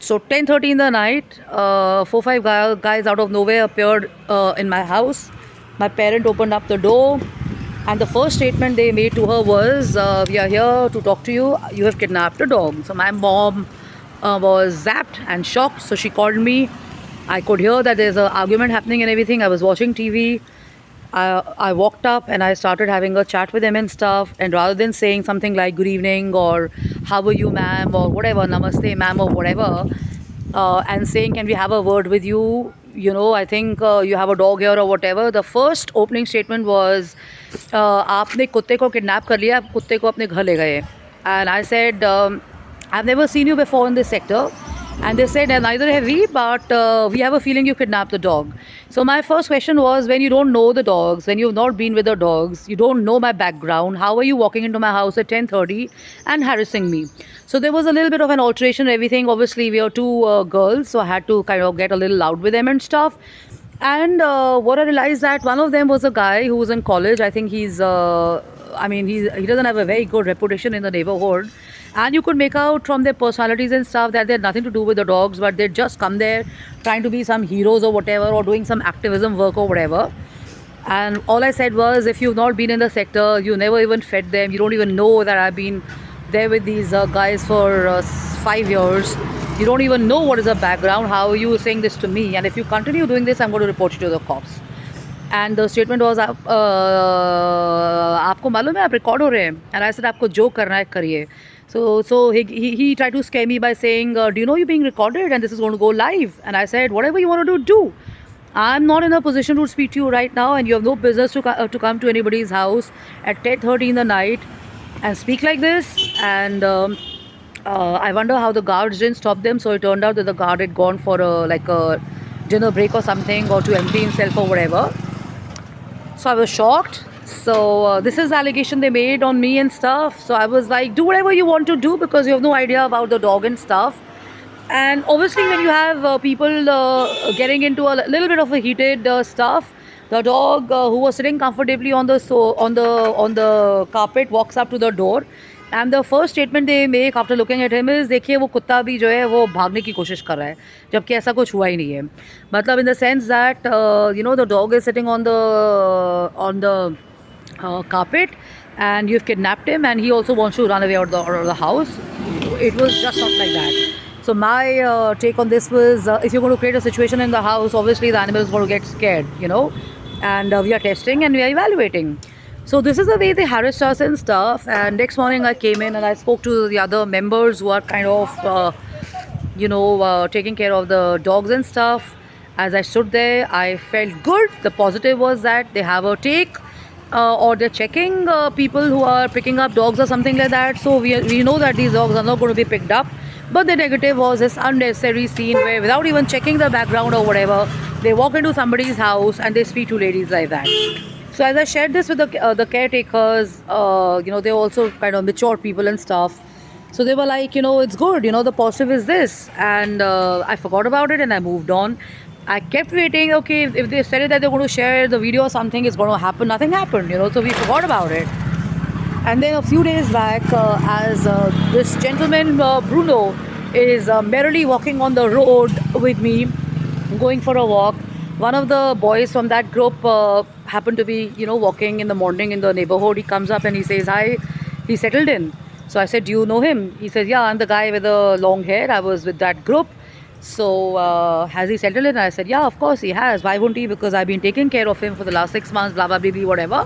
So 10:30 in the night, 4 5 guys out of nowhere appeared in my house. My parent opened up the door, and the first statement they made to her was, "We are here to talk to you. You have kidnapped a dog." So my mom was zapped and shocked. So she called me. I could hear that there's an argument happening and everything. I was watching TV. I walked up and I started having a chat with them and stuff. And rather than saying something like "Good evening" or "How are you, ma'am" or whatever, "Namaste, ma'am" or whatever, and saying "Can we have a word with you? You know, I think you have a dog here" or whatever. The first opening statement was, "आपने कुत्ते को kidnap कर लिया, आप कुत्ते को अपने घर ले गए." And I said, "I've never seen you before in this sector." And they said, "Neither have we, but we have a feeling you kidnapped the dog." So my first question was, when you don't know the dogs, when you've not been with the dogs, you don't know my background, how are you walking into my house at 10:30 and harassing me? So there was a little bit of an alteration and everything. Obviously, we are two girls, so I had to kind of get a little loud with them and stuff. And what I realized that one of them was a guy who was in college. I think he doesn't have a very good reputation in the neighborhood. And you could make out from their personalities and stuff that they had nothing to do with the dogs, but they'd just come there trying to be some heroes or whatever, or doing some activism work or whatever. And all I said was, if you've not been in the sector, you never even fed them, you don't even know that I've been there with these guys for 5 years. You don't even know what is the background. How are you saying this to me? And if you continue doing this, I'm going to report you to the cops. And the statement was, आपको मालूम है आप record हो रहे हैं? And I said, आपको जो करना है करिए. So he tried to scare me by saying, "Do you know you're being recorded and this is going to go live?" And I said, "Whatever you want to do. I'm not in a position to speak to you right now, and you have no business to come to anybody's house at 10:30 in the night and speak like this." And I wonder how the guards didn't stop them. So it turned out that the guard had gone for a dinner break or something, or to empty himself or whatever. So I was shocked. So this is the allegation they made on me and stuff. So I was like, do whatever you want to do, because you have no idea about the dog and stuff. And obviously, when you have people getting into a little bit of a heated stuff, the dog who was sitting comfortably on the carpet walks up to the door. And the first statement they make after looking at him is, देखिए वो कुत्ता भी जो है वो भागने की कोशिश कर रहा है, जबकि ऐसा कुछ हुआ ही नहीं है. मतलब in the sense that the dog is sitting on the carpet, and you've kidnapped him, and he also wants to run away out of the house. It was just not like that. So my take on this was, if you're going to create a situation in the house, obviously the animal is going to get scared, and we are testing and we are evaluating. So this is the way they harassed us and stuff. And next morning I came in and I spoke to the other members who are kind of taking care of the dogs and stuff. As I stood there, I felt good. The positive was that they have a take, or they're checking people who are picking up dogs or something like that. So we know that these dogs are not going to be picked up. But the negative was this unnecessary scene where, without even checking the background or whatever, they walk into somebody's house and they speak to ladies like that. So as I shared this with the caretakers, they're also kind of mature people and stuff. So they were like, it's good, the positive is this. And I forgot about it and I moved on. I kept waiting, okay, if they said that they're going to share the video or something, it's going to happen. Nothing happened, so we forgot about it. And then a few days back, as this gentleman, Bruno, is merrily walking on the road with me, going for a walk. One of the boys from that group happened to be, walking in the morning in the neighborhood. He comes up and he says, "Hi." He settled in. So I said, "Do you know him?" He says, "Yeah, I'm the guy with the long hair. I was with that group." So has he settled in? I said, "Yeah, of course he has. Why wouldn't he? Because I've been taking care of him for the last 6 months, blah, blah, blah, blah, whatever."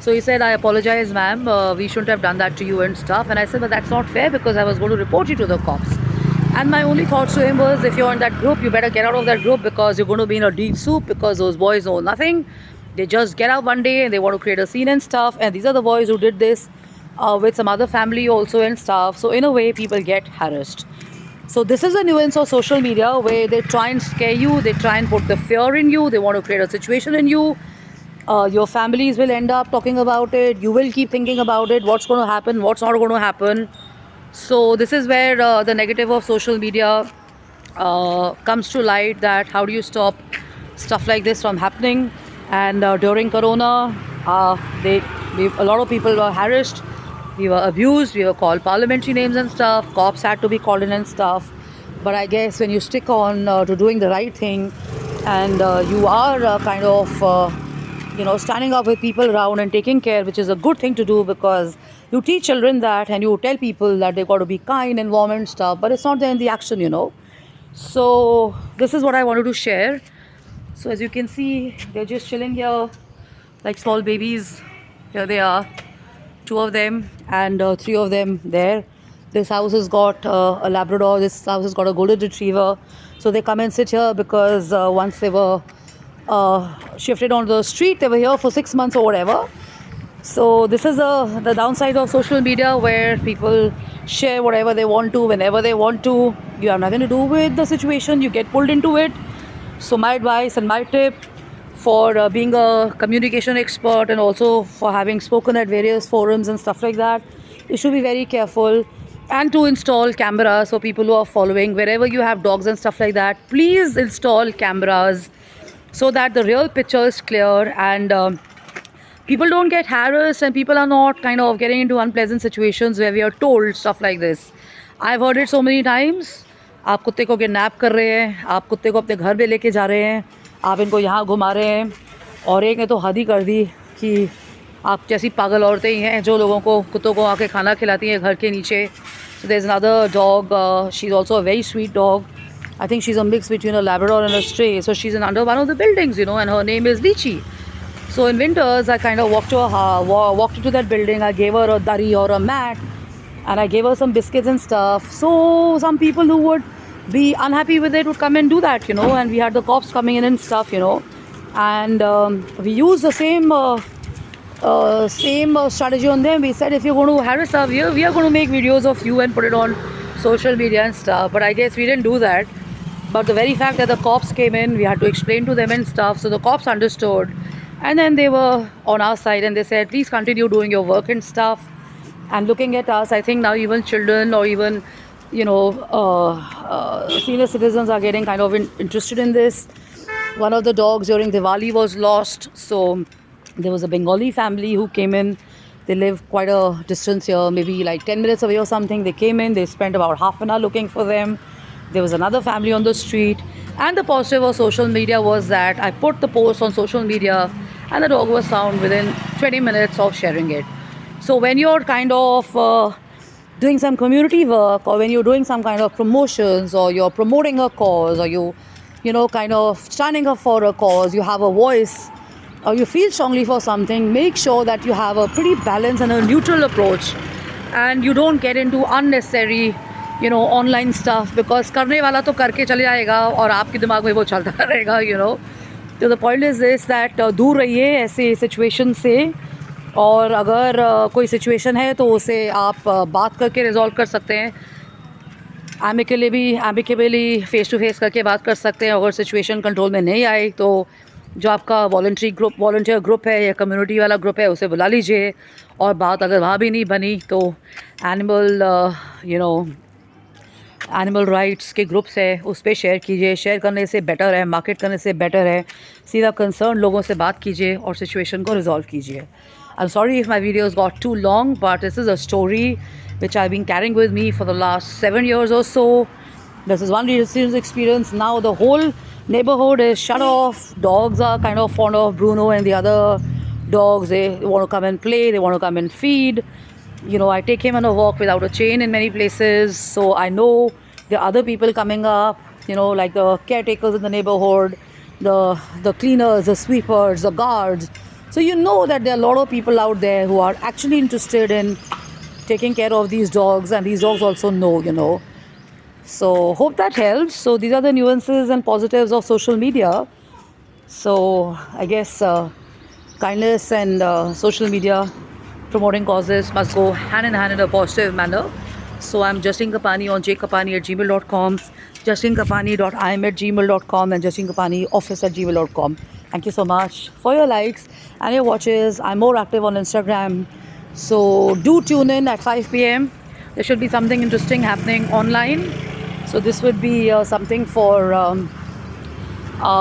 So he said, "I apologize, ma'am. We shouldn't have done that to you and stuff." And I said, "But that's not fair, because I was going to report you to the cops." And my only thoughts to him was, if you're in that group, you better get out of that group, because you're going to be in a deep soup, because those boys know nothing. They just get out one day and they want to create a scene and stuff. And these are the boys who did this with some other family also and stuff. So in a way, people get harassed. So this is a nuance of social media, where they try and scare you, they try and put the fear in you, they want to create a situation in you. Your families will end up talking about it. You will keep thinking about it, what's going to happen, what's not going to happen. So this is where the negative of social media comes to light, that how do you stop stuff like this from happening. And during Corona, a lot of people were harassed. We were abused. We were called parliamentary names and stuff. Cops had to be called in and stuff. But I guess when you stick on to doing the right thing, and you are kind of standing up with people around and taking care, which is a good thing to do, because you teach children that and you tell people that they've got to be kind and warm and stuff, but it's not there in the action. So this is what I wanted to share. So as you can see, they're just chilling here like small babies. Here they are, two of them and three of them there. This house has got a Labrador. This house has got a Golden Retriever. So they come and sit here because once they were shifted onto the street, they were here for 6 months or whatever. So this is the downside of social media, where people share whatever they want to, whenever they want to. You have nothing to do with the situation. You get pulled into it. So my advice and my tip for being a communication expert, and also for having spoken at various forums and stuff like that, you should be very careful, and to install cameras for people who are following. Wherever you have dogs and stuff like that, please install cameras so that the real picture is clear, and people don't get harassed, and people are not kind of getting into unpleasant situations where we are told stuff like this. I've heard it so many times. आप कुत्ते को kidnap कर रहे हैं, आप कुत्ते को अपने घर में लेके जा रहे हैं, आप इनको यहाँ घुमा रहे हैं, और एक ने तो हद ही कर दी कि आप जैसी पागल औरतें ही हैं जो लोगों को, कुत्तों को आके खाना खिलाती हैं घर के नीचे. So there's another dog, she's also a very sweet dog. I think she's a mix between a Labrador and a stray. So she's in under one of the buildings, and her name is Lychee. So in winters, I kind of walked into that building. I gave her a dari or a mat, and I gave her some biscuits and stuff. So some people who would be unhappy with it would come and do that, and we had the cops coming in and stuff, and we used the same strategy on them. We said, if you're going to harass us, we are going to make videos of you and put it on social media and stuff. But I guess we didn't do that. But the very fact that the cops came in, we had to explain to them and stuff. So the cops understood, and then they were on our side, and they said, please continue doing your work and stuff. And looking at us, I think now even children, or even senior citizens are getting kind of interested in this. One of the dogs during Diwali was lost. So there was a Bengali family who came in. They live quite a distance here, maybe like 10 minutes away or something. They came in, they spent about half an hour looking for them. There was another family on the street. And the positive of social media was that I put the post on social media, and the dog was found within 20 minutes of sharing it. So when you're kind of doing some community work, or when you're doing some kind of promotions, or you're promoting a cause, or you kind of standing up for a cause, you have a voice, or you feel strongly for something, make sure that you have a pretty balanced and a neutral approach, and you don't get into unnecessary online stuff, because करने वाला तो करके चले जाएगा और आपके दिमाग में वो चलता रहेगा. So the point is this, that दूर रहिए ऐसे situation से, और अगर कोई सिचुएशन है तो उसे आप बात करके रिजॉल्व कर सकते हैं. एमिकेबली फेस टू फेस करके बात कर सकते हैं. अगर सिचुएशन कंट्रोल में नहीं आए तो जो आपका वॉलंटियर ग्रुप है या कम्युनिटी वाला ग्रुप है, उसे बुला लीजिए, और बात अगर वहाँ भी नहीं बनी तो एनिमल राइट्स के ग्रुप्स है, उस पर शेयर कीजिए. शेयर करने से बेटर है, मार्केट करने से बेटर है. सीधा कंसर्न लोगों से बात कीजिए और सिचुएशन को रिजॉल्व कीजिए. I'm sorry if my videos got too long, but this is a story which I've been carrying with me for the last 7 years or so. This is one recent experience. Now the whole neighborhood is shut off. Dogs are kind of fond of Bruno and the other dogs. They want to come and play. They want to come and feed. I take him on a walk without a chain in many places. So I know there are other people coming up, like the caretakers in the neighborhood, the cleaners, the sweepers, the guards. So that there are a lot of people out there who are actually interested in taking care of these dogs, and these dogs also know. So hope that helps. So these are the nuances and positives of social media. So I guess kindness and social media promoting causes must go hand in hand in a positive manner. So I'm Justine Kapani on jkapani@gmail.com, justinekapani.im@gmail.com, and justinekapanioffice@gmail.com. Thank you so much for your likes and your watches. I'm more active on Instagram. So do tune in at 5 p.m. There should be something interesting happening online. So this would be something for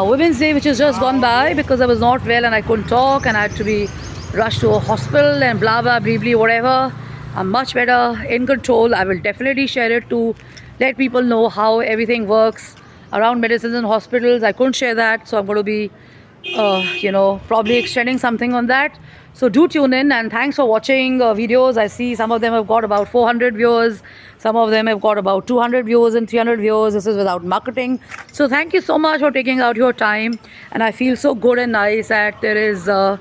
Women's Day, which has just gone by, because I was not well and I couldn't talk and I had to be rushed to a hospital and blah blah blah blah whatever. I'm much better, in control. I will definitely share it to let people know how everything works around medicines and hospitals. I couldn't share that, so I'm going to be, probably extending something on that. So do tune in, and thanks for watching videos. I see some of them have got about 400 views, some of them have got about 200 views and 300 views. This is without marketing. So thank you so much for taking out your time, and I feel so good and nice that there is, there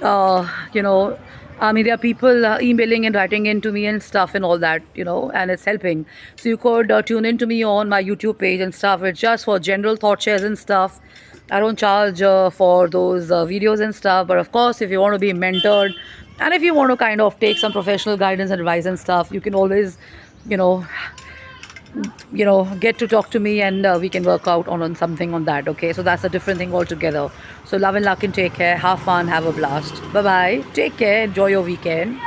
are people emailing and writing in to me and stuff and all that, and it's helping. So you could tune in to me on my YouTube page and stuff. It's just for general thought shares and stuff. I don't charge for those videos and stuff. But of course, if you want to be mentored and if you want to kind of take some professional guidance and advice and stuff, you can always, you know, get to talk to me, and we can work out on something on that. Okay, so that's a different thing altogether. So love and luck and take care. Have fun. Have a blast. Bye bye. Take care. Enjoy your weekend.